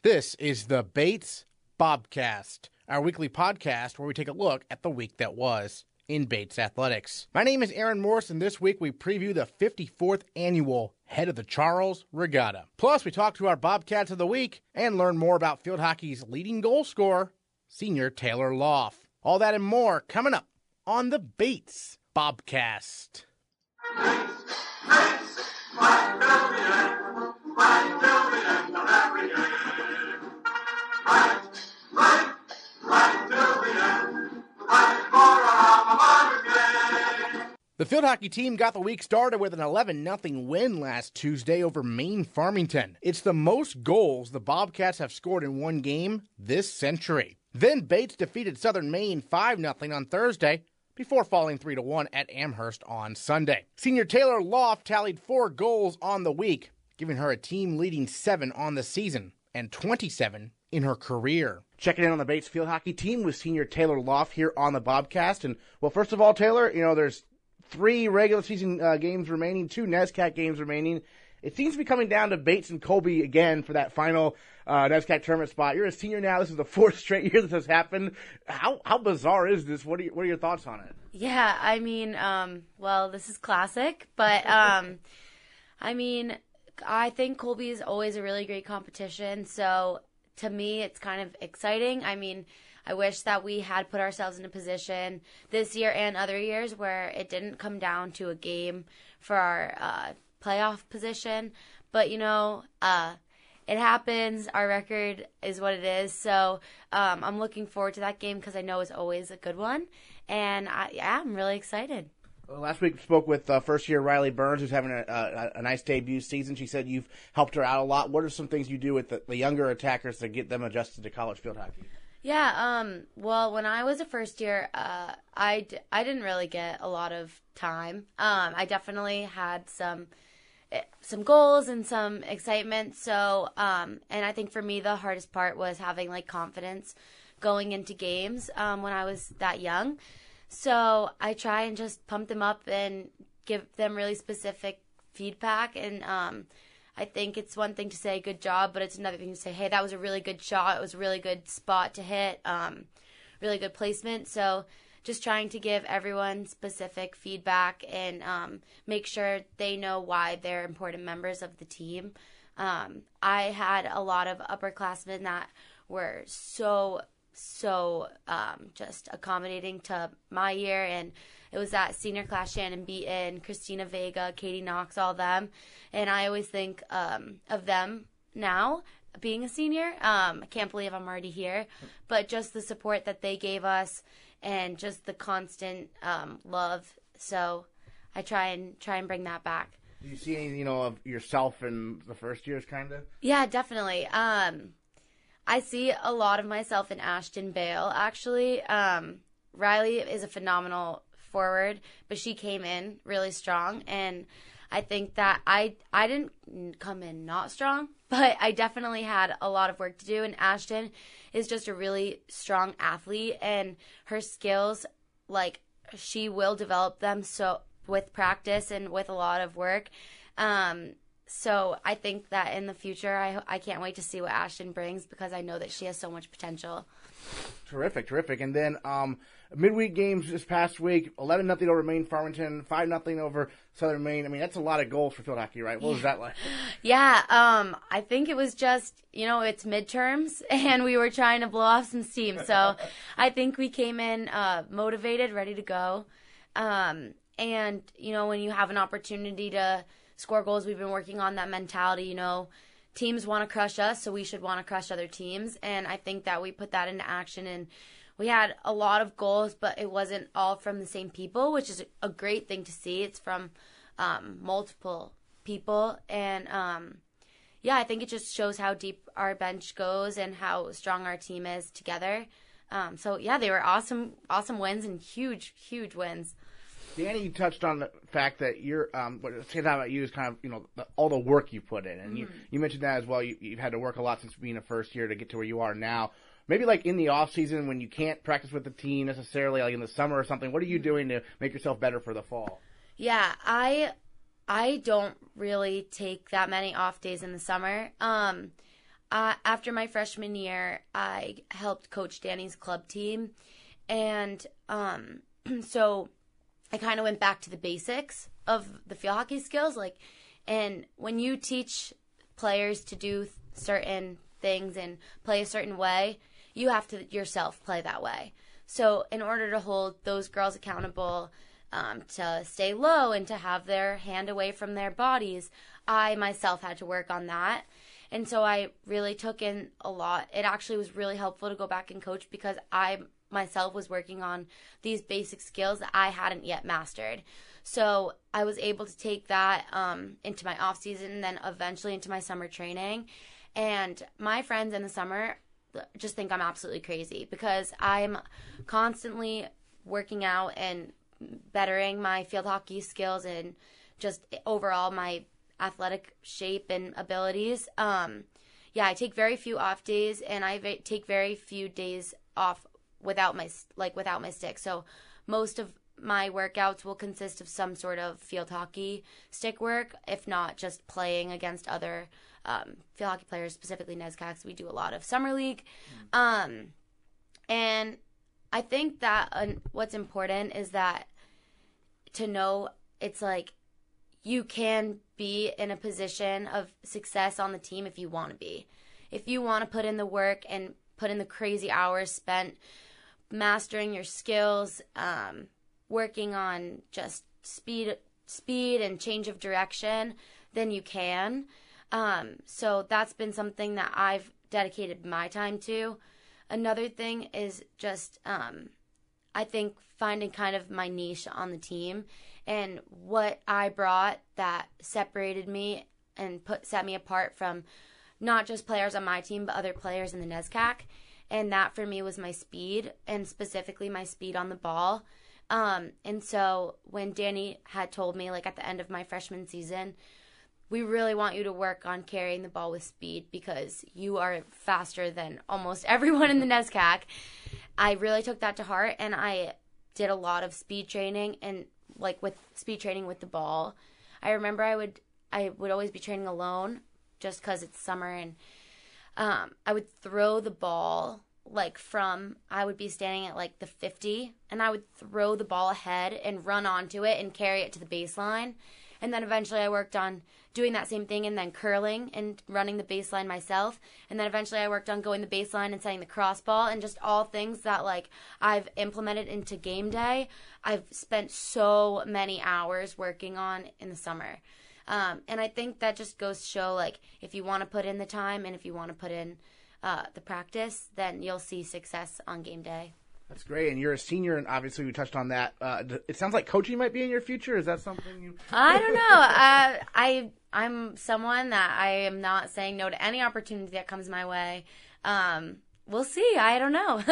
This is the Bates Bobcast, our weekly podcast where we take a look at the week that was in Bates Athletics. My name is Aaron Morris, and this week we preview the 54th annual Head of the Charles Regatta. Plus, we talk to our Bobcats of the week and learn more about field hockey's leading goal scorer, senior Taylor Lough. All that and more coming up on the Bates Bobcast. The field hockey team got the week started with an 11-0 win last Tuesday over Maine Farmington. It's the most goals the Bobcats have scored in one game this century. Then Bates defeated Southern Maine 5-0 on Thursday before falling 3-1 at Amherst on Sunday. Senior Taylor Lough tallied 4 goals on the week, giving her a team-leading 7 on the season and 27 in her career. Checking in on the Bates field hockey team with senior Taylor Lough here on the Bobcast. And, well, first of all, Taylor, there's 3 regular season games remaining, 2 NESCAC games remaining. It seems to be coming down to Bates and Colby again for that final NESCAC tournament spot. You're a senior now. This is the 4th straight year this has happened. How bizarre is this? What are your thoughts on it? Yeah, I mean, well, this is classic, but I think Colby is always a really great competition. So to me, it's kind of exciting. I mean, I wish that we had put ourselves in a position this year and other years where it didn't come down to a game for our playoff position. But, it happens. Our record is what it is. So I'm looking forward to that game because I know it's always a good one. And I'm really excited. Well, last week we spoke with first-year Riley Burns, who's having a nice debut season. She said you've helped her out a lot. What are some things you do with the younger attackers to get them adjusted to college field hockey? Yeah, well, when I was a first year, I didn't really get a lot of time. I definitely had some goals and some excitement. So, and I think for me, the hardest part was having confidence going into games, when I was that young. So I try and just pump them up and give them really specific feedback. And, I think it's one thing to say good job, but it's another thing to say, hey, that was a really good shot. It was a really good spot to hit, really good placement. So just trying to give everyone specific feedback and make sure they know why they're important members of the team. I had a lot of upperclassmen that were so just accommodating to my year, and it was that senior class, Shannon Beaton, Christina Vega, Katie Knox, all them. And I always think of them now being a senior. I can't believe I'm already here. But just the support that they gave us and just the constant love. So I try and bring that back. Do you see any, of yourself in the first years, kind of? Yeah, definitely. I see a lot of myself in Ashton Bale, actually. Riley is a phenomenal forward, but she came in really strong, and I think that I didn't come in not strong, but I definitely had a lot of work to do, and Ashton is just a really strong athlete, and her skills, she will develop them so with practice and with a lot of work. So I think that in the future, I can't wait to see what Ashton brings because I know that she has so much potential. Terrific. And then midweek games this past week, 11-0 over Maine Farmington, 5-0 over Southern Maine. I mean, that's a lot of goals for field hockey, right? What was that like? Yeah, I think it was just, it's midterms, and we were trying to blow off some steam. So I think we came in motivated, ready to go. And, when you have an opportunity to score goals, we've been working on that mentality, teams want to crush us, so we should want to crush other teams. And I think that we put that into action, and we had a lot of goals, but it wasn't all from the same people, which is a great thing to see. It's from multiple people. And, I think it just shows how deep our bench goes and how strong our team is together. They were awesome wins and huge, huge wins. Danny, you touched on the fact that you're, what stands out about you is kind of, all the work you put in. And you mentioned that as well. You've had to work a lot since being a first year to get to where you are now. Maybe in the off season when you can't practice with the team necessarily, in the summer or something, what are you doing to make yourself better for the fall? Yeah, I don't really take that many off days in the summer. after my freshman year, I helped coach Danny's club team. And so I kind of went back to the basics of the field hockey skills. And when you teach players to do certain things and play a certain way, you have to yourself play that way. So in order to hold those girls accountable, to stay low and to have their hand away from their bodies, I myself had to work on that. And so I really took in a lot. It actually was really helpful to go back and coach because I myself was working on these basic skills that I hadn't yet mastered. So I was able to take that into my off season and then eventually into my summer training. And my friends in the summer just think I'm absolutely crazy because I'm constantly working out and bettering my field hockey skills and just overall my athletic shape and abilities. I take very few off days, and I take very few days off without my stick. So most of my workouts will consist of some sort of field hockey stick work, if not just playing against other field hockey players, specifically NESCACs. We do a lot of summer league. And I think that what's important is that to know it's like you can be in a position of success on the team if you want to be. If you want to put in the work and put in the crazy hours spent mastering your skills, working on just speed and change of direction, then you can. So that's been something that I've dedicated my time to. Another thing is just, I think, finding kind of my niche on the team and what I brought that separated me and set me apart from not just players on my team, but other players in the NESCAC. And that for me was my speed, and specifically my speed on the ball. And so when Danny had told me, at the end of my freshman season, we really want you to work on carrying the ball with speed because you are faster than almost everyone in the NESCAC. I really took that to heart, and I did a lot of speed training and with speed training with the ball. I remember I would always be training alone just because it's summer, and I would throw the ball I would be standing at the 50, and I would throw the ball ahead and run onto it and carry it to the baseline. And then eventually I worked on doing that same thing and then curling and running the baseline myself. And then eventually I worked on going the baseline and setting the cross ball, and just all things that I've implemented into game day. I've spent so many hours working on in the summer. And I think that just goes to show if you want to put in the time and if you want to put in the practice, then you'll see success on game day. That's great, and you're a senior, and obviously we touched on that. It sounds like coaching might be in your future. Is that something you... I don't know. I'm someone that I am not saying no to any opportunity that comes my way. We'll see. I don't know.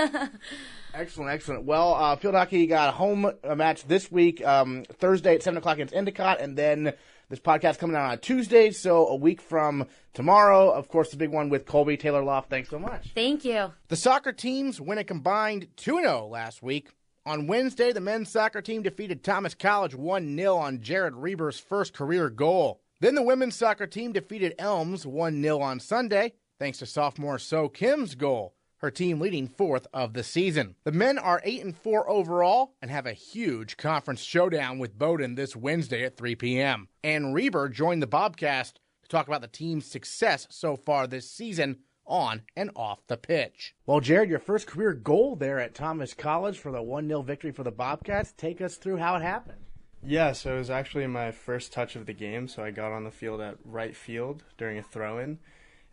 Excellent. Well, field hockey got a home match this week, Thursday at 7 o'clock against Endicott, and then this podcast coming out on Tuesday, so a week from tomorrow. Of course, the big one with Colby Taylor Lough. Thanks so much. Thank you. The soccer teams win a combined 2-0 last week. On Wednesday, the men's soccer team defeated Thomas College 1-0 on Jared Reeber's first career goal. Then the women's soccer team defeated Elms 1-0 on Sunday, thanks to sophomore So Kim's goal, her team leading fourth of the season. The men are 8-4 overall and have a huge conference showdown with Bowdoin this Wednesday at 3 p.m. And Reeber joined the Bobcast to talk about the team's success so far this season on and off the pitch. Well, Jared, your first career goal there at Thomas College for the 1-0 victory for the Bobcats. Take us through how it happened. Yeah, so it was actually my first touch of the game, so I got on the field at right field during a throw-in.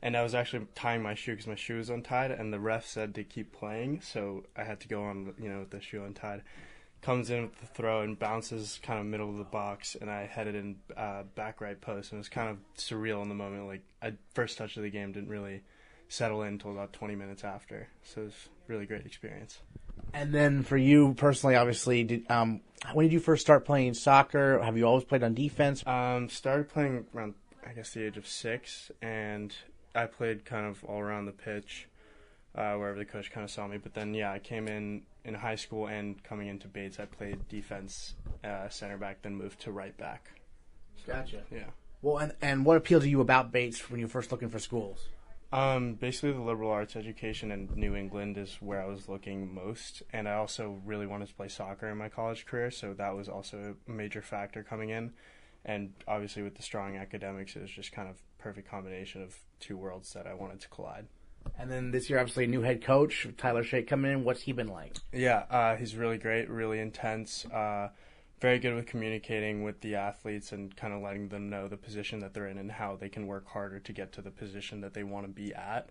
And I was actually tying my shoe because my shoe was untied, and the ref said to keep playing, so I had to go on, with the shoe untied. Comes in with the throw and bounces kind of middle of the box, and I headed in back right post, and it was kind of surreal in the moment. First touch of the game didn't really settle in until about 20 minutes after, so it was a really great experience. And then for you personally, obviously, when did you first start playing soccer? Have you always played on defense? Started playing around, the age of 6, and I played kind of all around the pitch, wherever the coach kind of saw me. But then, I came in high school, and coming into Bates, I played defense, center back, then moved to right back. So, Gotcha. Yeah. Well, and what appealed to you about Bates when you were first looking for schools? Basically the liberal arts education in New England is where I was looking most, and I also really wanted to play soccer in my college career, so that was also a major factor coming in. And obviously with the strong academics, it was just kind of perfect combination of two worlds that I wanted to collide. And then this year, obviously, a new head coach, Tyler Shake, coming in. What's he been like? Yeah, he's really great, really intense, very good with communicating with the athletes and kind of letting them know the position that they're in and how they can work harder to get to the position that they want to be at.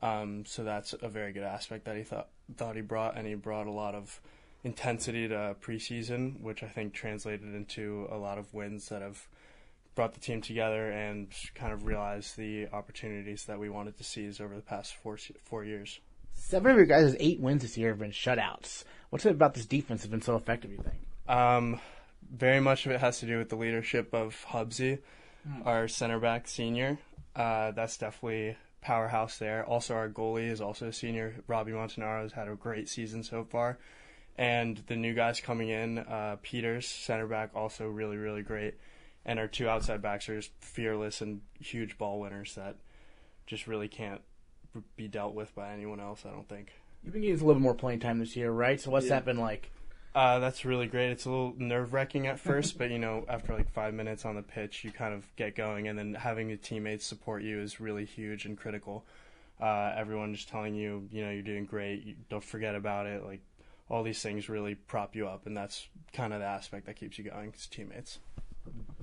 So that's a very good aspect that he thought he brought, and he brought a lot of intensity to preseason, which I think translated into a lot of wins that have brought the team together and kind of realized the opportunities that we wanted to seize over the past 4 years. 7 of your guys' 8 wins this year have been shutouts. What's it about this defense that's been so effective, you think? Very much of it has to do with the leadership of Hubsy, our center back senior. That's definitely powerhouse there. Also, our goalie is also a senior. Robbie Montanaro has had a great season so far. And the new guys coming in, Peters, center back, also really, really great. And our 2 outside backs are just fearless and huge ball winners that just really can't be dealt with by anyone else, I don't think. You've been getting a little more playing time this year, right? So what's that been like? That's really great. It's a little nerve-wracking at first, but, after like 5 minutes on the pitch, you kind of get going. And then having the teammates support you is really huge and critical. Everyone just telling you, you're doing great. Don't forget about it. Like, all these things really prop you up, and that's kind of the aspect that keeps you going, is teammates.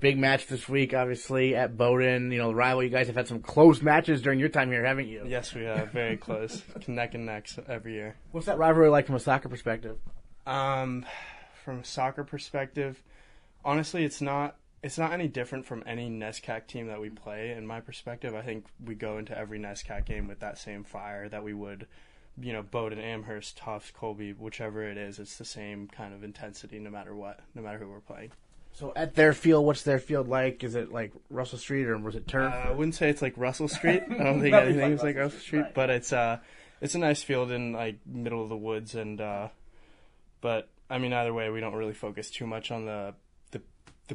Big match this week, obviously, at Bowdoin. The rival, you guys have had some close matches during your time here, haven't you? Yes, we have. Very close. Neck and neck every year. What's that rivalry like from a soccer perspective? From a soccer perspective, honestly, it's not any different from any NESCAC team that we play, in my perspective. I think we go into every NESCAC game with that same fire that we would, Bowdoin, Amherst, Tufts, Colby, whichever it is. It's the same kind of intensity no matter what, no matter who we're playing. So at their field, what's their field like? Is it like Russell Street or was it turf? I wouldn't say it's like Russell Street. I don't think anything is like Russell Street, right. But it's a nice field in like middle of the woods, and but I mean either way, we don't really focus too much on the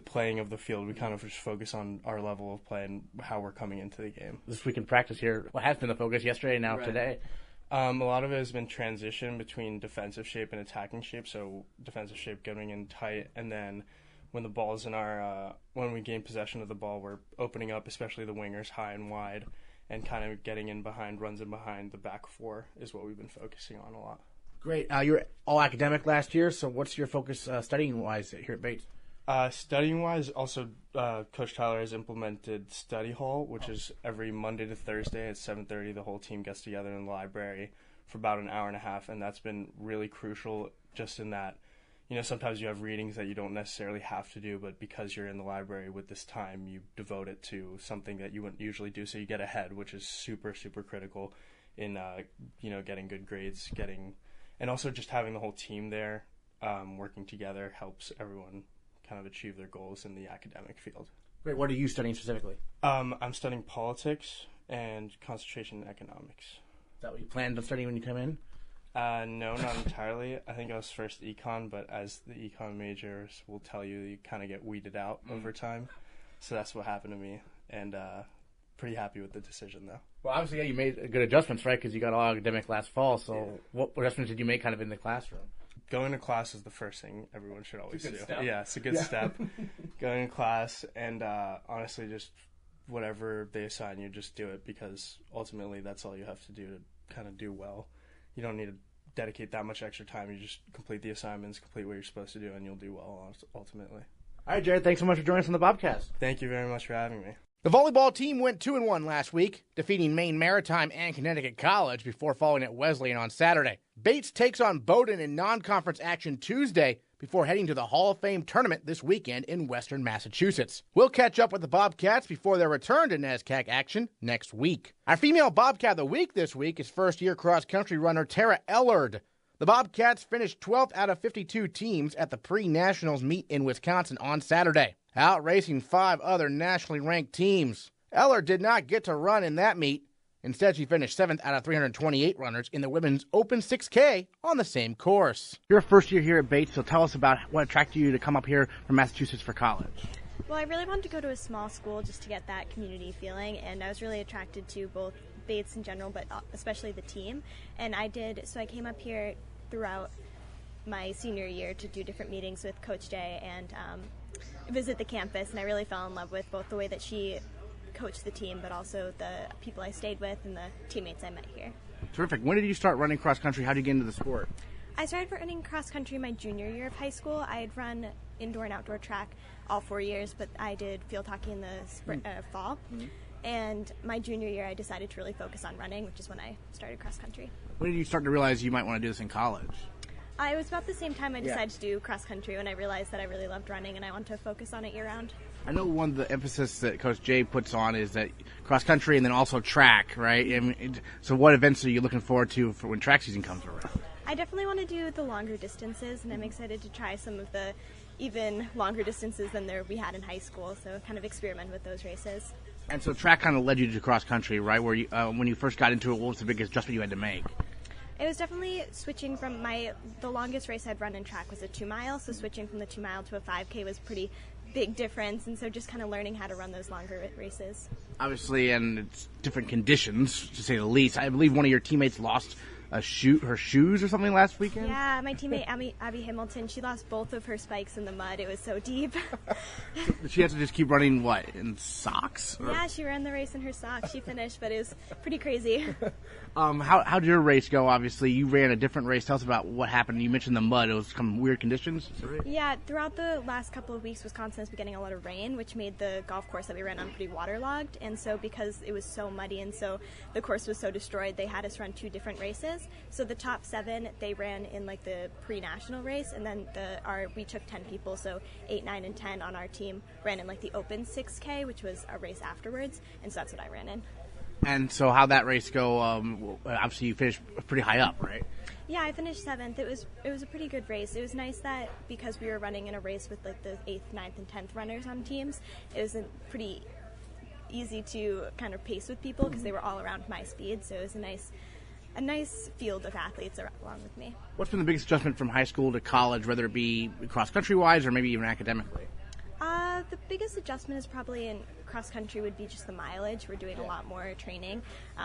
playing of the field. We kind of just focus on our level of play and how we're coming into the game. This week in practice here, what has been the focus yesterday and now today? A lot of it has been transition between defensive shape and attacking shape. So defensive shape getting in tight, and then when the ball's in our when we gain possession of the ball, we're opening up, especially the wingers, high and wide, and kind of getting in behind, runs in behind the back four is what we've been focusing on a lot. Great. You were all academic last year, so what's your focus studying-wise here at Bates? Studying-wise, also Coach Tyler has implemented study hall, which is every Monday to Thursday at 7:30. The whole team gets together in the library for about an hour and a half, and that's been really crucial just in that, sometimes you have readings that you don't necessarily have to do, but because you're in the library with this time, you devote it to something that you wouldn't usually do, so you get ahead, which is super, super critical in, getting good grades, and also just having the whole team there working together helps everyone kind of achieve their goals in the academic field. Great. What are you studying specifically? I'm studying politics and concentration in economics. Is that what you planned on studying when you come in? No, not entirely. I think I was first econ, but as the econ majors will tell you, you kind of get weeded out over time. So that's what happened to me, and pretty happy with the decision, though. Well, obviously, yeah, you made good adjustments, right, because you got all academic last fall. So what adjustments did you make kind of in the classroom? Going to class is the first thing everyone should always do. Step. Yeah, it's a good step. Going to class and honestly just whatever they assign you, just do it, because ultimately that's all you have to do to kind of do well. You don't need to dedicate that much extra time. You just complete the assignments, complete what you're supposed to do, and you'll do well ultimately. All right, Jared, thanks so much for joining us on the Bobcast. Thank you very much for having me. The volleyball team went 2-1 last week, defeating Maine Maritime and Connecticut College before falling at Wesleyan on Saturday. Bates takes on Bowdoin in non-conference action Tuesday before heading to the Hall of Fame tournament this weekend in Western Massachusetts. We'll catch up with the Bobcats before their return to NESCAC action next week. Our female Bobcat of the week this week is first-year cross-country runner Tara Ellard. The Bobcats finished 12th out of 52 teams at the pre-nationals meet in Wisconsin on Saturday, outracing 5 other nationally ranked teams. Ellard did not get to run in that meet. Instead, she finished 7th out of 328 runners in the women's Open 6K on the same course. You're a first year here at Bates, so tell us about what attracted you to come up here from Massachusetts for college. Well, I really wanted to go to a small school just to get that community feeling, and I was really attracted to both Bates in general, but especially the team. And I came up here throughout my senior year to do different meetings with Coach Jay and visit the campus, and I really fell in love with both the way that she coached the team, but also the people I stayed with and the teammates I met here. Terrific. When did you start running cross country? How did you get into the sport? I started running cross country my junior year of high school. I had run indoor and outdoor track all 4 years, but I did field hockey in the fall. And my junior year, I decided to really focus on running, which is when I started cross country. When did you start to realize you might want to do this in college? It was about the same time I decided to do cross country when I realized that I really loved running and I wanted to focus on it year round. I know one of the emphasis that Coach Jay puts on is that cross country and then also track, right? So what events are you looking forward to for when track season comes around? I definitely want to do the longer distances, and I'm excited to try some of the even longer distances than we had in high school, so kind of experiment with those races. And so track kind of led you to cross country, right? Where you, when you first got into it, what was the biggest adjustment you had to make? It was definitely switching from the longest race I'd run in track was a 2 mile, so switching from the 2 mile to a 5K was pretty big difference, and so just kind of learning how to run those longer races. Obviously, and it's different conditions, to say the least. I believe one of your teammates lost her shoes or something last weekend? Yeah, my teammate Abby Hamilton, she lost both of her spikes in the mud. It was so deep. She had to just keep running, what, in socks? Or? Yeah, she ran the race in her socks. She finished, but it was pretty crazy. How did your race go? Obviously, you ran a different race. Tell us about what happened. You mentioned the mud. It was some weird conditions? Right? Yeah, throughout the last couple of weeks, Wisconsin has been getting a lot of rain, which made the golf course that we ran on pretty waterlogged. And so because it was so muddy and so the course was so destroyed, they had us run 2 different races. So the top 7, they ran in like the pre-national race, and then we took 10 people, so 8, 9, and 10 on our team ran in like the open 6K, which was a race afterwards, and so that's what I ran in. And so how'd that race go? Obviously you finished pretty high up, right? Yeah, I finished 7th. It was a pretty good race. It was nice that because we were running in a race with like the 8th, 9th, and 10th runners on teams, it was pretty easy to kind of pace with people because they were all around my speed, so it was a nice field of athletes along with me. What's been the biggest adjustment from high school to college, whether it be cross-country wise or maybe even academically? The biggest adjustment is probably in cross-country would be just the mileage. We're doing a lot more training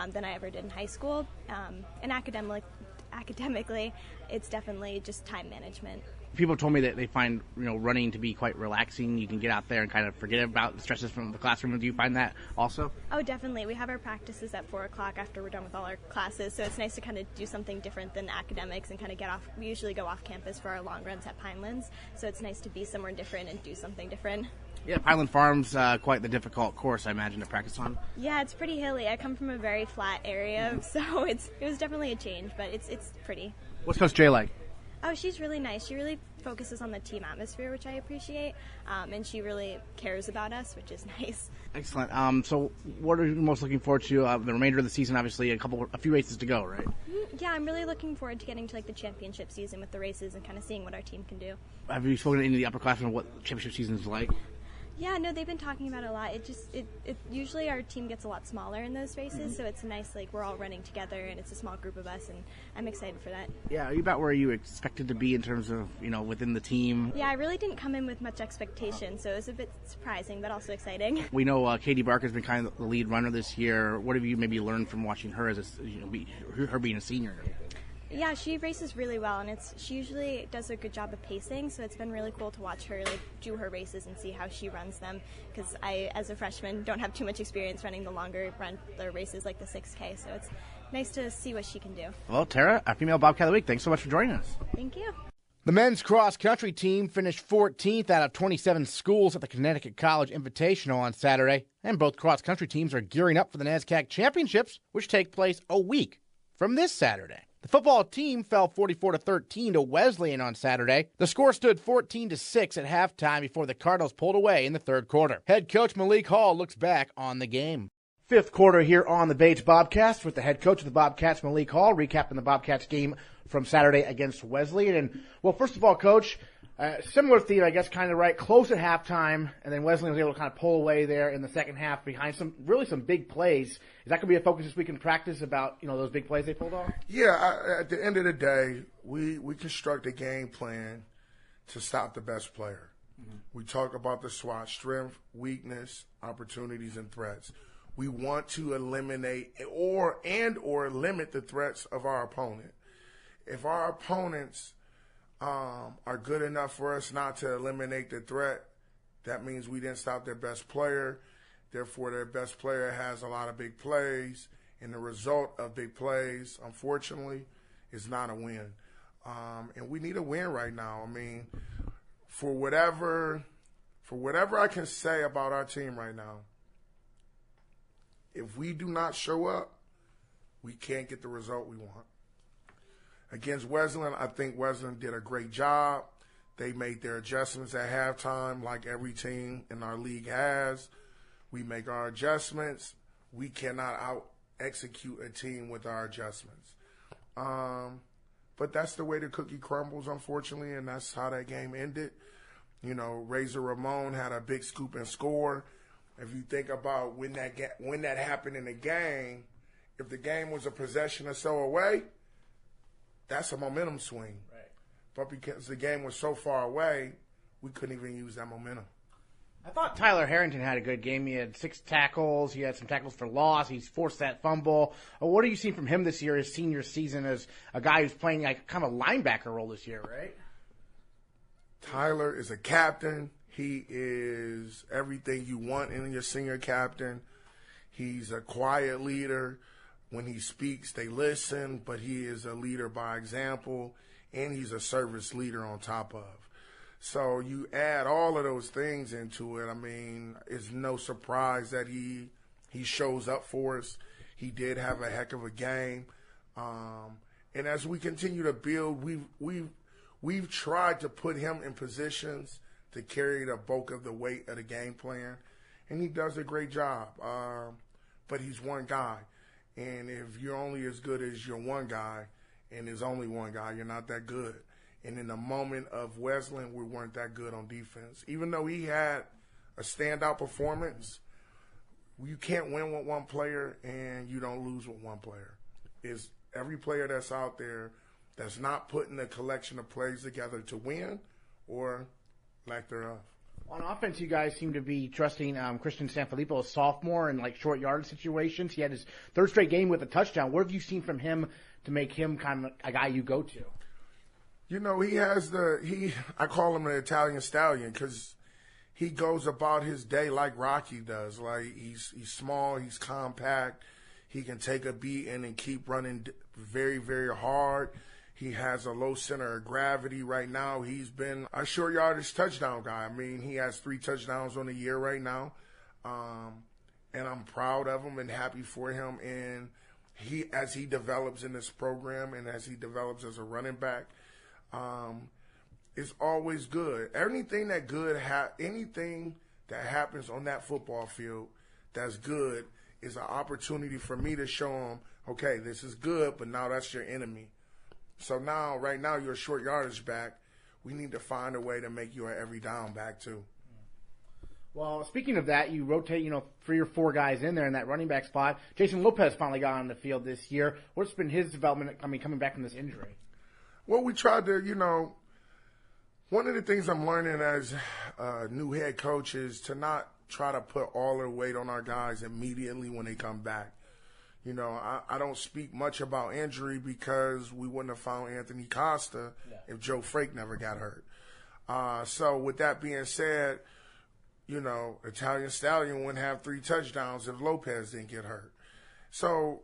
than I ever did in high school. And academically, it's definitely just time management. People told me that they find running to be quite relaxing. You can get out there and kind of forget about the stresses from the classroom. Do you find that also? Oh, definitely. We have our practices at 4 o'clock after we're done with all our classes, so it's nice to kind of do something different than academics and kind of get off. We usually go off campus for our long runs at Pinelands, so it's nice to be somewhere different and do something different. Yeah, Pineland Farm's quite the difficult course, I imagine, to practice on. Yeah, it's pretty hilly. I come from a very flat area, so it was definitely a change, but it's pretty. What's Coach Jay like? Oh, she's really nice. She really focuses on the team atmosphere, which I appreciate, and she really cares about us, which is nice. Excellent. So what are you most looking forward to the remainder of the season? Obviously, a few races to go, right? Yeah, I'm really looking forward to getting to like the championship season with the races and kind of seeing what our team can do. Have you spoken to any of the upperclassmen what championship season is like? Yeah, no, they've been talking about it a lot. It usually our team gets a lot smaller in those races, so it's nice, like, we're all running together, and it's a small group of us, and I'm excited for that. Yeah, are you about where you expected to be in terms of, within the team? Yeah, I really didn't come in with much expectation, so it was a bit surprising, but also exciting. We know Katie Barker's been kind of the lead runner this year. What have you maybe learned from watching her as her being a senior? Yeah, she races really well, and she usually does a good job of pacing, so it's been really cool to watch her do her races and see how she runs them, because I, as a freshman, don't have too much experience running the races like the 6K, so it's nice to see what she can do. Well, Tara, our female Bobcat of the Week, thanks so much for joining us. Thank you. The men's cross-country team finished 14th out of 27 schools at the Connecticut College Invitational on Saturday, and both cross-country teams are gearing up for the NASCAC Championships, which take place a week from this Saturday. The football team fell 44-13 to Wesleyan on Saturday. The score stood 14-6 at halftime before the Cardinals pulled away in the third quarter. Head coach Malik looks back on the game. Fifth quarter here on the Bates Bobcast with the head coach of the Bobcats, Malik Hall, recapping the Bobcats game from Saturday against Wesleyan. And, well, first of all, Coach, similar theme, I guess, kind of right, close at halftime, and then Wesleyan was able to kind of pull away there in the second half behind some big plays. Is that going to be a focus this week in practice about, those big plays they pulled off? Yeah, at the end of the day, we construct a game plan to stop the best player. Mm-hmm. We talk about the SWOT, strength, weakness, opportunities, and threats. We want to eliminate or limit the threats of our opponent. If our opponents are good enough for us not to eliminate the threat, that means we didn't stop their best player. Therefore, their best player has a lot of big plays, and the result of big plays, unfortunately, is not a win. And we need a win right now. I mean, for whatever I can say about our team right now, if we do not show up, we can't get the result we want. Against Wesleyan, I think Wesleyan did a great job. They made their adjustments at halftime like every team in our league has. We make our adjustments. We cannot out-execute a team with our adjustments. But that's the way the cookie crumbles, unfortunately, and that's how that game ended. You know, Razor Ramon had a big scoop and score. If you think about when that happened in the game, if the game was a possession or so away, that's a momentum swing. Right. But because the game was so far away, we couldn't even use that momentum. I thought Tyler Harrington had a good game. He had 6 tackles. He had some tackles for loss. He's forced that fumble. What are you seeing from him this year, his senior season, as a guy who's playing like kind of a linebacker role this year, right? Tyler is a captain. He is everything you want in your senior captain. He's a quiet leader. When he speaks, they listen, but he is a leader by example, and he's a service leader on top of. So you add all of those things into it. I mean, it's no surprise that he shows up for us. He did have a heck of a game. And as we continue to build, we've tried to put him in positions to carry the bulk of the weight of the game plan, and he does a great job. But he's one guy, and if you're only as good as your one guy, and there's only one guy, you're not that good. And in the moment of Wesleyan, we weren't that good on defense. Even though he had a standout performance, you can't win with one player and you don't lose with one player. It's every player that's out there that's not putting a collection of plays together to win or lack thereof. On offense, you guys seem to be trusting Christian Sanfilippo, a sophomore, in like short yardage situations. He had his 3rd straight game with a touchdown. What have you seen from him to make him kind of a guy you go to? You know, he has I call him an Italian stallion because he goes about his day like Rocky does. Like he's small, he's compact, he can take a beat and keep running very, very hard. He has a low center of gravity right now. He's been a short yardage touchdown guy. I mean, he has 3 touchdowns on the year right now. And I'm proud of him and happy for him. And as he develops in this program and as he develops as a running back, it's always good. Anything that happens on that football field that's good is an opportunity for me to show him, okay, this is good, but now that's your enemy. So right now, you're a short yardage back. We need to find a way to make you an every down back too. Well, speaking of that, you rotate, 3 or 4 guys in there in that running back spot. Jason Lopez finally got on the field this year. What's been his development, coming back from this injury? Well, we tried to, one of the things I'm learning as a new head coach is to not try to put all the weight on our guys immediately when they come back. I don't speak much about injury because we wouldn't have found Anthony Costa if Joe Frake never got hurt. So with that being said, Italian Stallion wouldn't have 3 touchdowns if Lopez didn't get hurt. So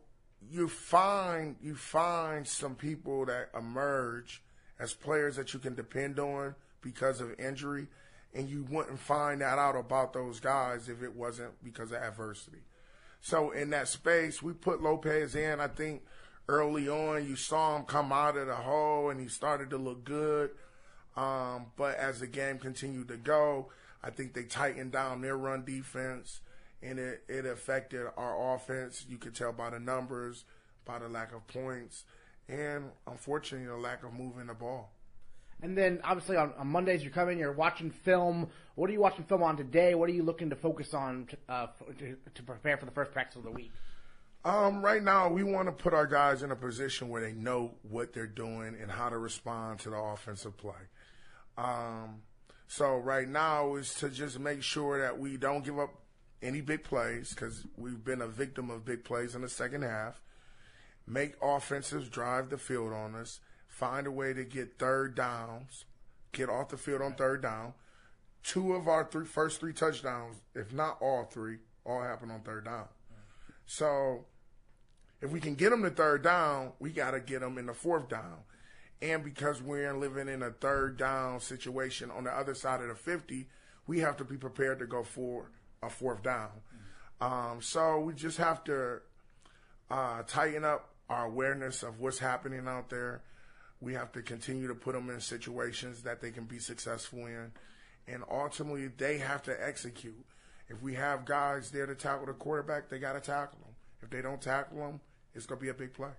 you find some people that emerge as players that you can depend on because of injury, and you wouldn't find that out about those guys if it wasn't because of adversity. So in that space, we put Lopez in. I think early on you saw him come out of the hole and he started to look good. But as the game continued to go, I think they tightened down their run defense, and it affected our offense. You could tell by the numbers, by the lack of points, and unfortunately the lack of moving the ball. And then, obviously, on Mondays you come in, you're watching film. What are you watching film on today? What are you looking to focus on to prepare for the first practice of the week? Right now, we want to put our guys in a position where they know what they're doing and how to respond to the offensive play. So right now is to just make sure that we don't give up any big plays because we've been a victim of big plays in the second half. Make offensives drive the field on us. Find a way to get third downs. Get off the field on third down. 2 of our first 3 touchdowns, if not all 3, all happen on third down. So if we can get them to third down, we got to get them in the fourth down. And because we're living in a third down situation on the other side of the 50, we have to be prepared to go for a fourth down. So we just have to tighten up our awareness of what's happening out there. We have to continue to put them in situations that they can be successful in. And ultimately, they have to execute. If we have guys there to tackle the quarterback, they got to tackle them. If they don't tackle them, it's going to be a big play.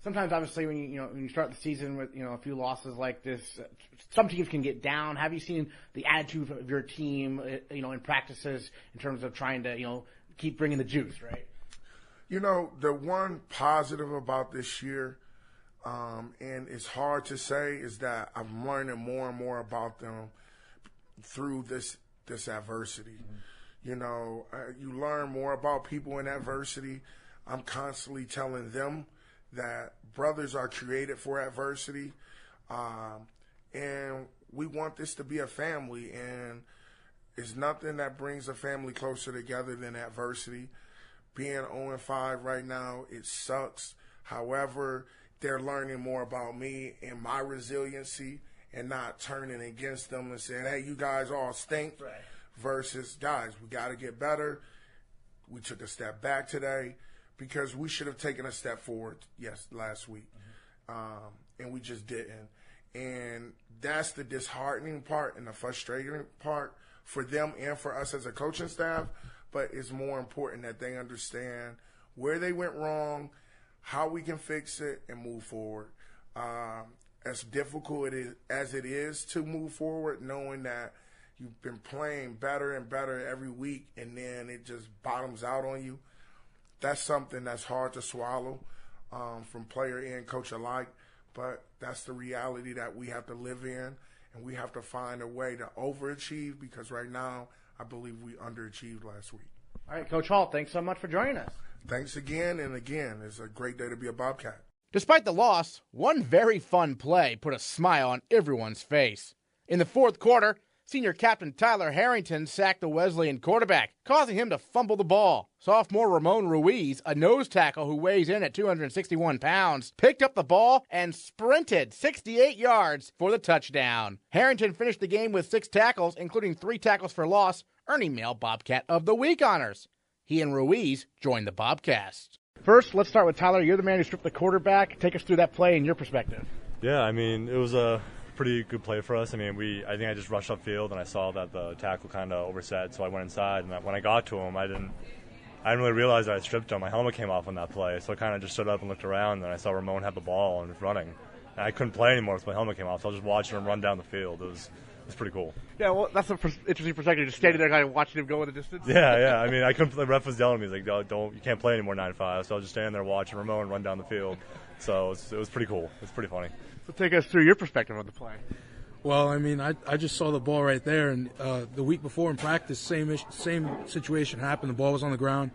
Sometimes, obviously, when you start the season with a few losses like this, some teams can get down. Have you seen the attitude of your team, in practices in terms of trying to keep bringing the juice, right? The one positive about this year, and it's hard to say, is that I'm learning more and more about them through this adversity. Mm-hmm. You learn more about people in adversity. I'm constantly telling them that brothers are created for adversity, and we want this to be a family, and it's nothing that brings a family closer together than adversity. Being 0-5 right now, it sucks. However, they're learning more about me and my resiliency and not turning against them and saying, hey, you guys all stink, right, versus, guys, we got to get better. We took a step back today because we should have taken a step forward, last week, and we just didn't. And that's the disheartening part and the frustrating part for them and for us as a coaching staff. But it's more important that they understand where they went wrong, how we can fix it, and move forward. As difficult as it is to move forward, knowing that you've been playing better and better every week, and then it just bottoms out on you, that's something that's hard to swallow from player and coach alike. But that's the reality that we have to live in, and we have to find a way to overachieve because right now I believe we underachieved last week. All right, Coach Hall, thanks so much for joining us. Thanks again and again. It's a great day to be a Bobcat. Despite the loss, one very fun play put a smile on everyone's face. In the fourth quarter, senior captain Tyler Harrington sacked the Wesleyan quarterback, causing him to fumble the ball. Sophomore Ramón Ruiz, a nose tackle who weighs in at 261 pounds, picked up the ball and sprinted 68 yards for the touchdown. Harrington finished the game with 6 tackles, including 3 tackles for loss, earning Male Bobcat of the Week honors. He and Ruiz joined the Bobcast. First, let's start with Tyler. You're the man who stripped the quarterback. Take us through that play in your perspective. Yeah, it was a pretty good play for us. I think I just rushed upfield and I saw that the tackle kind of overset, so I went inside. And when I got to him, I didn't really realize that I stripped him. My helmet came off on that play, so I kind of just stood up and looked around, and I saw Ramon have the ball and was running. And I couldn't play anymore because my helmet came off, so I was just watching him run down the field. It was pretty cool. Yeah, well, that's an interesting perspective, just standing there kind of watching him go in the distance. Yeah. I couldn't. The ref was yelling at me. He's like, you can't play anymore 9-5. So I was just standing there watching Ramon run down the field. So it was pretty cool. It's pretty funny. So take us through your perspective on the play. Well, I just saw the ball right there, and the week before in practice, same situation happened. The ball was on the ground.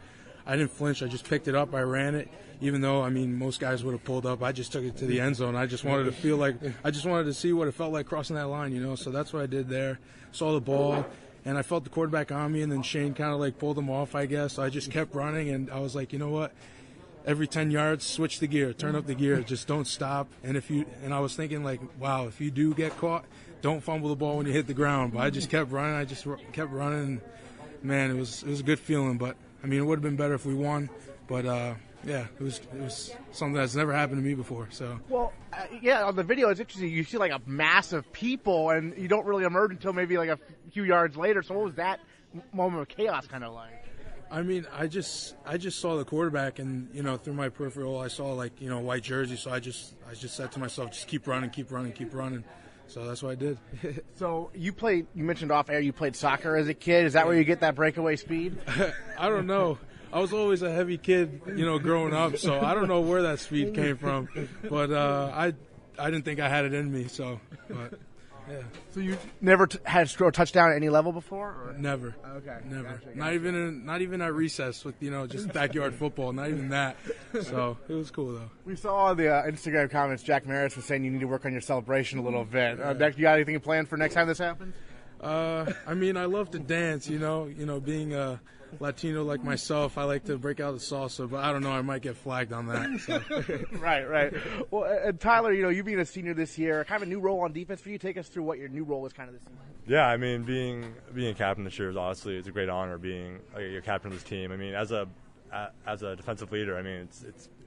I didn't flinch. I just picked it up. I ran it, even though, most guys would have pulled up. I just took it to the end zone. I just wanted to see what it felt like crossing that line, So that's what I did there. Saw the ball, and I felt the quarterback on me, and then Shane kind of pulled him off, I guess. So I just kept running, and I was like, you know what? Every 10 yards, switch the gear, turn up the gear, just don't stop. And I was thinking wow, if you do get caught, don't fumble the ball when you hit the ground. But I just kept running. I just kept running. And, man, it was a good feeling. But it would have been better if we won. But it was something that's never happened to me before. So. Well, on the video it's interesting. You see a mass of people, and you don't really emerge until maybe a few yards later. So what was that moment of chaos kind of like? I just saw the quarterback, and through my peripheral, I saw white jersey. So I just said to myself, just keep running. So that's what I did. So you mentioned off air, you played soccer as a kid. Is that where you get that breakaway speed? I don't know. I was always a heavy kid, growing up. So I don't know where that speed came from, but I didn't think I had it in me. So, but Yeah. So you never had to throw a touchdown at any level before? Or? Never. Okay. Never. Gotcha. Not even at recess with just backyard football. Not even that. So it was cool though. We saw the Instagram comments. Jack Maris was saying you need to work on your celebration a little bit. You got anything planned for next time this happens? I mean, I love to dance. Being a Latino like myself, I like to break out the salsa, but I don't know, I might get flagged on that. So. Right. Well, and Tyler, you being a senior this year, kind of a new role on defense for you. Take us through what your new role is kind of this season. Yeah, I mean, being a captain this year is honestly, it's a great honor being a captain of this team. I mean, as a defensive leader, I mean,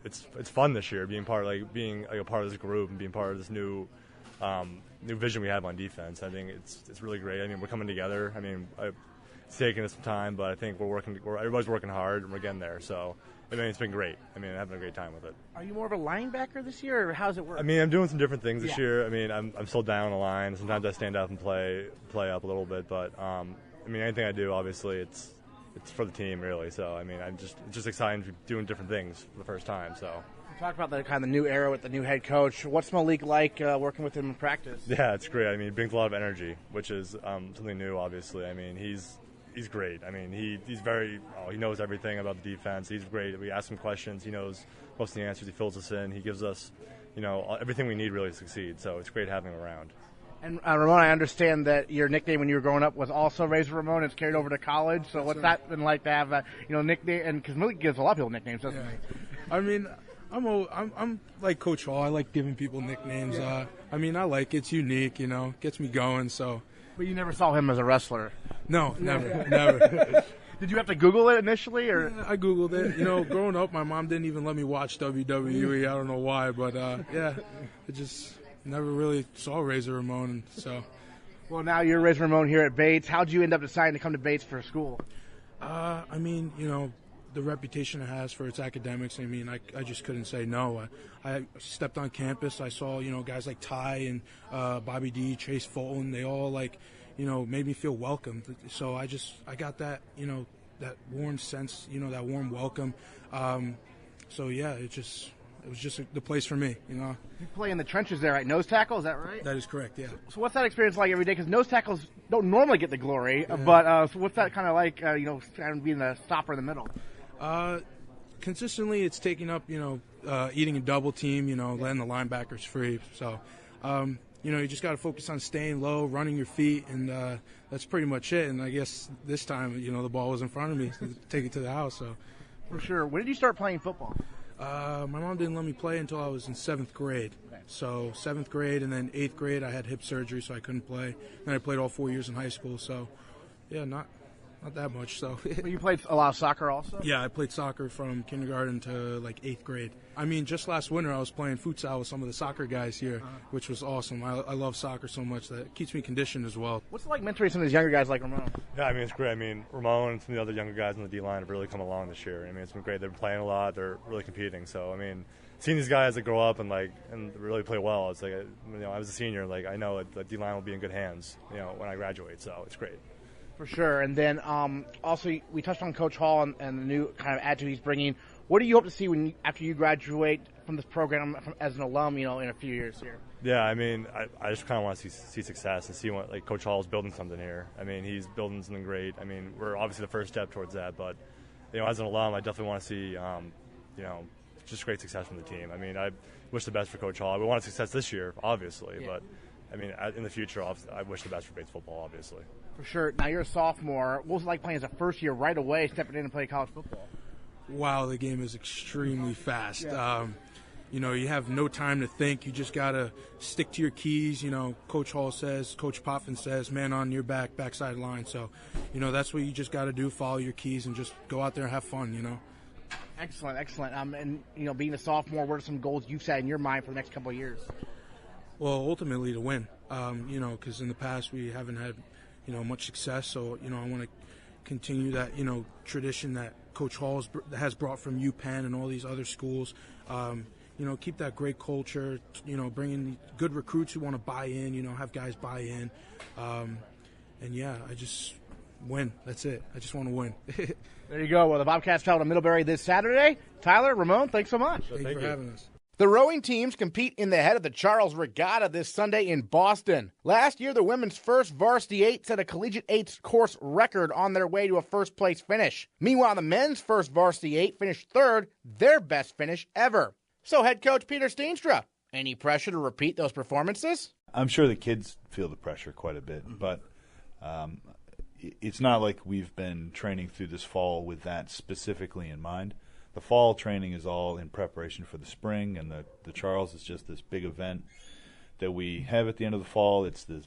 it's fun this year being part of this group and being part of this new vision we have on defense. I think it's really great. I mean, we're coming together. I mean, it's taken us some time, but I think everybody's working hard and we're getting there. So, I mean, it's been great. I mean, I'm having a great time with it. Are you more of a linebacker this year, or how's it work? I mean, I'm doing some different things this year. I mean, I'm still down the line. Sometimes I stand up and play up a little bit, but I mean, anything I do, obviously, it's for the team, really. So, I mean, it's just exciting to be doing different things for the first time. So. Talk about the kind of new era with the new head coach. What's Malik like working with him in practice? Yeah, it's great. I mean, he brings a lot of energy, which is something new, obviously. I mean, he's great. I mean, he knows everything about the defense. He's great. We ask him questions. He knows most of the answers. He fills us in. He gives us, everything we need really to succeed. So it's great having him around. And Ramon, I understand that your nickname when you were growing up was also Razor Ramon. It's carried over to college. So what's that been like to have a nickname? And because Malik gives a lot of people nicknames, doesn't he? I mean, I'm like Coach Hall. I like giving people nicknames. Yeah. I mean, I like it's unique. Gets me going. So. But you never saw him as a wrestler. No, never. Did you have to Google it initially, or? Yeah, I Googled it. Growing up, my mom didn't even let me watch WWE. I don't know why, but I just never really saw Razor Ramon. So. Well, now you're Razor Ramon here at Bates. How'd you end up deciding to come to Bates for school? I mean, the reputation it has for its academics, I mean, I just couldn't say no. I stepped on campus. I saw, guys like Ty and Bobby D, Chase Fulton. They all, made me feel welcome. So I got that, that warm sense, that warm welcome. So, yeah, it was just the place for me, You play in the trenches there at nose tackle, is that right? That is correct, yeah. So what's that experience like every day? Because nose tackles don't normally get the glory, but so what's that kind of like, kind of being the stopper in the middle? Consistently, it's taking up, eating a double team, letting the linebackers free. So, you just got to focus on staying low, running your feet, and that's pretty much it. And I guess this time, the ball was in front of me to take it to the house. So, for sure. When did you start playing football? My mom didn't let me play until I was in 7th grade. So 7th grade and then 8th grade, I had hip surgery, so I couldn't play. Then I played all 4 years in high school. So, yeah, not that much. So. But you played a lot of soccer also? Yeah, I played soccer from kindergarten to 8th grade. I mean, just last winter I was playing futsal with some of the soccer guys here, which was awesome. I love soccer so much that it keeps me conditioned as well. What's it like mentoring some of these younger guys like Ramon? Yeah, I mean, it's great. I mean, Ramon and some of the other younger guys on the D-line have really come along this year. I mean, it's been great. They've been playing a lot. They're really competing. So, I mean, seeing these guys that grow up and really play well, it's like, I was a senior. I know the D-line will be in good hands, when I graduate. So it's great. For sure. And then also we touched on Coach Hall and the new kind of attitude he's bringing. What do you hope to see after you graduate from this program as an alum, in a few years here? Yeah, I mean, I just kind of want to see success and see what Coach Hall is building something here. I mean, he's building something great. I mean, we're obviously the first step towards that, but as an alum, I definitely want to see just great success from the team. I mean, I wish the best for Coach Hall. We want success this year, obviously, but I mean, in the future, I wish the best for Bates football, obviously. For sure. Now, you're a sophomore. What was it like playing as a first year right away, stepping in and playing college football? Wow, the game is extremely fast. Yeah. You have no time to think. You just got to stick to your keys. Coach Hall says, Coach Potvin says, man on your backside line. So, that's what you just got to do, follow your keys and just go out there and have fun, Excellent. And, being a sophomore, what are some goals you've set in your mind for the next couple of years? Well, ultimately to win, because in the past we haven't had, much success. So, I want to continue that, tradition that Coach Hall has brought from UPenn and all these other schools. Keep that great culture, bring in good recruits who want to buy in, have guys buy in. And, yeah, I just win. That's it. I just want to win. There you go. Well, the Bobcats travel to Middlebury this Saturday. Tyler, Ramon, thanks so much. Thank you for having us. The rowing teams compete in the Head of the Charles Regatta this Sunday in Boston. Last year, the women's first varsity 8 set a collegiate 8 course record on their way to a first-place finish. Meanwhile, the men's first varsity 8 finished third, their best finish ever. So, head coach Peter Steenstra, any pressure to repeat those performances? I'm sure the kids feel the pressure quite a bit, but it's not like we've been training through this fall with that specifically in mind. The fall training is all in preparation for the spring, and the Charles is just this big event that we have at the end of the fall. It's the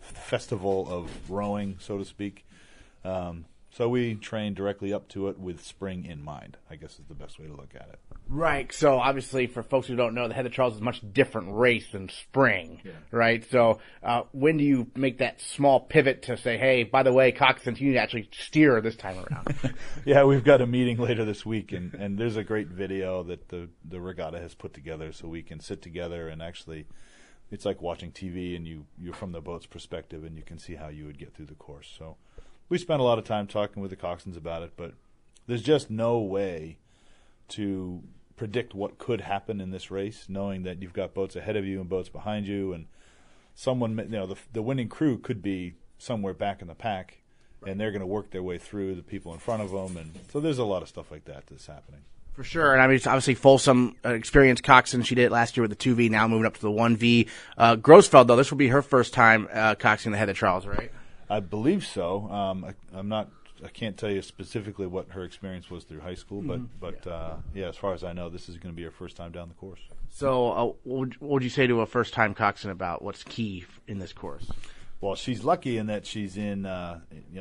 festival of rowing, so to speak. So we train directly up to it with spring in mind, I guess is the best way to look at it. Right. So obviously, for folks who don't know, the Head of the Charles is a much different race than spring, right? So when do you make that small pivot to say, hey, by the way, Coxsons, you need to actually steer this time around? Yeah, we've got a meeting later this week, and there's a great video that the regatta has put together so we can sit together and actually, it's like watching TV, and you're from the boat's perspective, and you can see how you would get through the course. So we spent a lot of time talking with the Coxsons about it, but there's just no way to predict what could happen in this race, knowing that you've got boats ahead of you and boats behind you, and someone, the winning crew could be somewhere back in the pack, and they're going to work their way through the people in front of them, and so there's a lot of stuff like that that's happening. For sure, and I mean, it's obviously Folsom, experienced coxswain. She did it last year with the 2V, now moving up to the 1V. Grossfeld, though, this will be her first time coxswain the Head of Charles, right? I believe so. I can't tell you specifically what her experience was through high school, but as far as I know, this is going to be her first time down the course. So what would you say to a first-time coxswain about what's key in this course? Well, she's lucky in that she's in,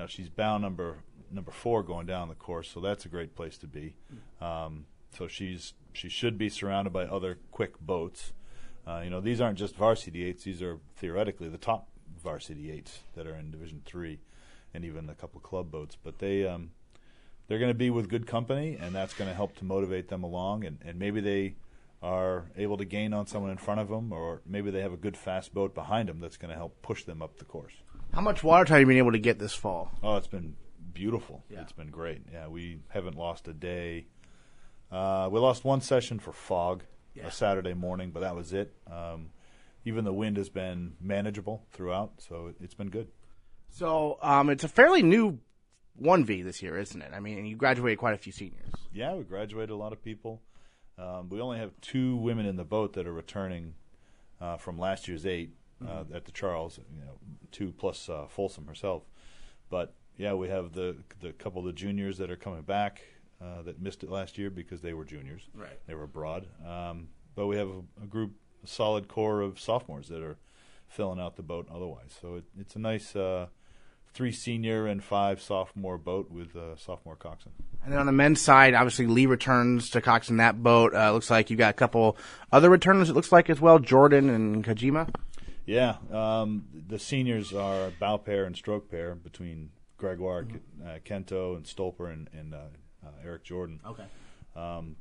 she's bow number 4 going down the course, so that's a great place to be. So she should be surrounded by other quick boats. These aren't just varsity 8s; these are theoretically the top varsity 8s that are in Division III, and even a couple club boats. But they're going to be with good company, and that's going to help to motivate them along. And maybe they are able to gain on someone in front of them, or maybe they have a good fast boat behind them that's going to help push them up the course. How much water time have you been able to get this fall? Oh, it's been beautiful. Yeah. It's been great. Yeah, we haven't lost a day. We lost one session for fog, a Saturday morning, but that was it. Even the wind has been manageable throughout, so it's been good. So it's a fairly new 1V this year, isn't it? I mean, you graduated quite a few seniors. Yeah, we graduated a lot of people. We only have 2 women in the boat that are returning from last year's 8 at the Charles, 2 plus Folsom herself. But, yeah, we have the couple of the juniors that are coming back that missed it last year because they were juniors. Right. They were abroad. But we have a solid core of sophomores that are filling out the boat otherwise. So it's a nice 3 senior and 5 sophomore boat with sophomore coxswain. And then on the men's side, obviously Lee returns to coxswain that boat. Looks like you got a couple other returners, it looks like, as well, Jordan and Kajima. Yeah, the seniors are bow pair and stroke pair between Gregoire Kento and Stolper and Eric Jordan. Okay.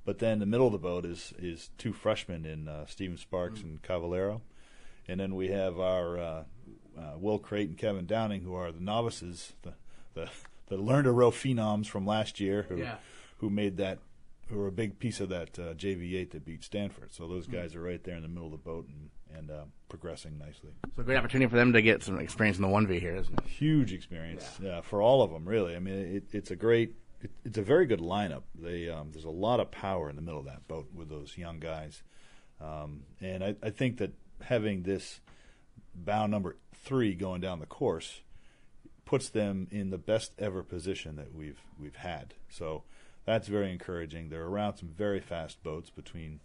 But then the middle of the boat is 2 freshmen in Steven Sparks and Cavallero. And then we have our Will Crate and Kevin Downing, who are the novices, the learn to row phenoms from last year, who were a big piece of that JV8 that beat Stanford. So those guys are right there in the middle of the boat and progressing nicely. So a great opportunity for them to get some experience in the 1V here, isn't it? Huge experience for all of them, really. I mean, it's a very good lineup. There's a lot of power in the middle of that boat with those young guys. And I think that having this bow number 3 going down the course puts them in the best ever position that we've had. So that's very encouraging. They're around some very fast boats between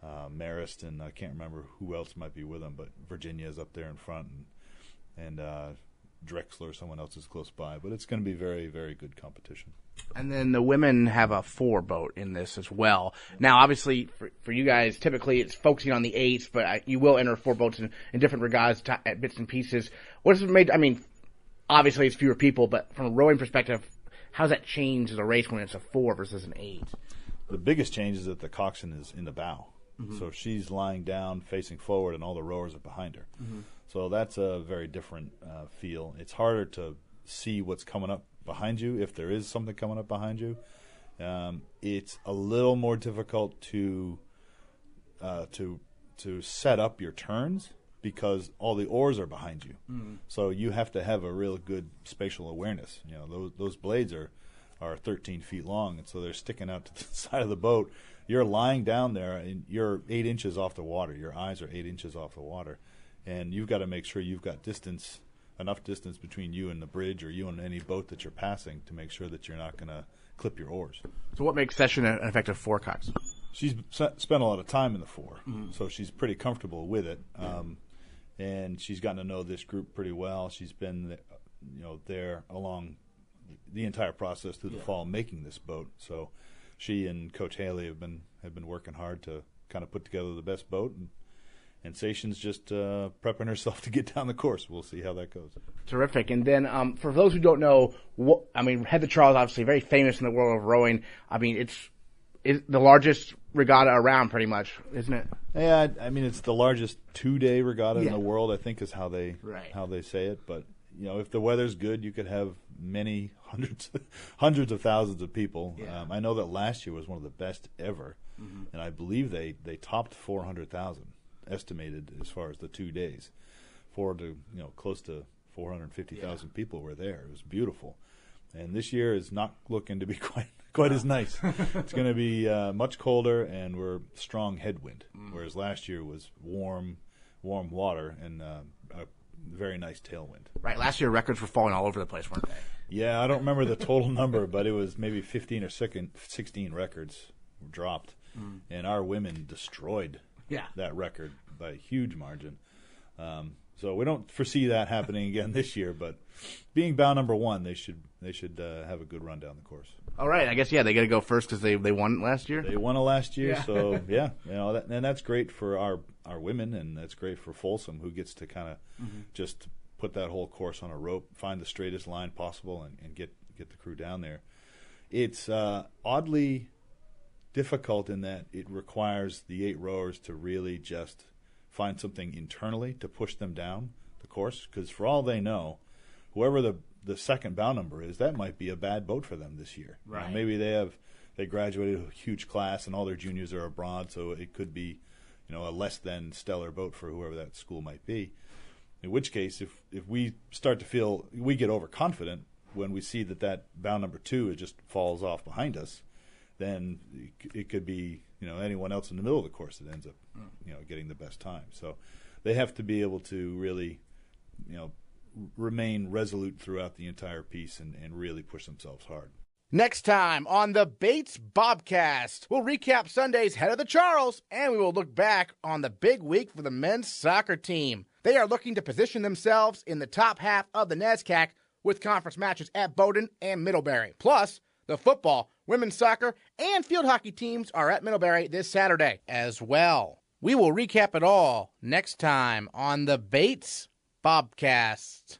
Marist and I can't remember who else might be with them, but Virginia's up there in front, and Drexler, someone else is close by. But it's going to be very, very good competition. And then the women have a 4 boat in this as well. Now, obviously, for you guys, typically it's focusing on the 8s, but you will enter 4 boats in different regattas at bits and pieces. What has it made? I mean, obviously it's fewer people, but from a rowing perspective, how does that change the race when it's a 4 versus an 8? The biggest change is that the coxswain is in the bow. Mm-hmm. So she's lying down, facing forward, and all the rowers are behind her. Mm-hmm. So that's a very different feel. It's harder to see what's coming up behind you, if there is something coming up behind you. It's a little more difficult to to set up your turns because all the oars are behind you. So you have to have a real good spatial awareness. You know, those blades are 13 feet long, and so they're sticking out to the side of the boat. You're lying down there, and you're 8 inches off the water. Your eyes are 8 inches off the water, and you've got to make sure you've got enough distance between you and the bridge or you and any boat that you're passing to make sure that you're not going to clip your oars. So what makes Session an effective forecox? She's spent a lot of time in the fore, so she's pretty comfortable with it, and she's gotten to know this group pretty well. She's been, there along the entire process through the fall making this boat. So she and Coach Haley have been working hard to kind of put together the best boat, and Sation's just prepping herself to get down the course. We'll see how that goes. Terrific. And then for those who don't know, Heather Charles, obviously very famous in the world of rowing. I mean, it's the largest regatta around, pretty much, isn't it? Yeah, I mean, it's the largest 2-day regatta in the world, I think is how they say it. But, if the weather's good, you could have many hundreds of thousands of people. Yeah. I know that last year was one of the best ever, and I believe they topped 400,000 estimated as far as the 2 days. Close to 450,000 people were there. It was beautiful. And this year is not looking to be quite as nice. It's going to be much colder, and we're strong headwind, whereas last year was warm water and a very nice tailwind. Right. Last year records were falling all over the place, weren't they? Yeah, I don't remember the total number, but it was maybe 15 or 16 records dropped, and our women destroyed that record by a huge margin. So we don't foresee that happening again this year, but being bound number one, they should have a good run down the course. All right, I guess they got to go first because they won last year. They won it last year, so and that's great for our women, and that's great for Folsom, who gets to kind of just put that whole course on a rope, find the straightest line possible, and get the crew down there. It's oddly difficult in that it requires the 8 rowers to really just find something internally to push them down the course, because for all they know, whoever the second bow number is, that might be a bad boat for them this year. Right. Maybe they graduated a huge class and all their juniors are abroad, so it could be a less than stellar boat for whoever that school might be. In which case, if we start to feel we get overconfident when we see that bow number 2 it just falls off behind us, then it could be anyone else in the middle of the course that ends up getting the best time. So they have to be able to really remain resolute throughout the entire piece and really push themselves hard. Next time on the Bates Bobcast, we'll recap Sunday's Head of the Charles, and we will look back on the big week for the men's soccer team. They are looking to position themselves in the top half of the NESCAC with conference matches at Bowdoin and Middlebury. Plus, the football, women's soccer, and field hockey teams are at Middlebury this Saturday as well. We will recap it all next time on the Bates Bobcast.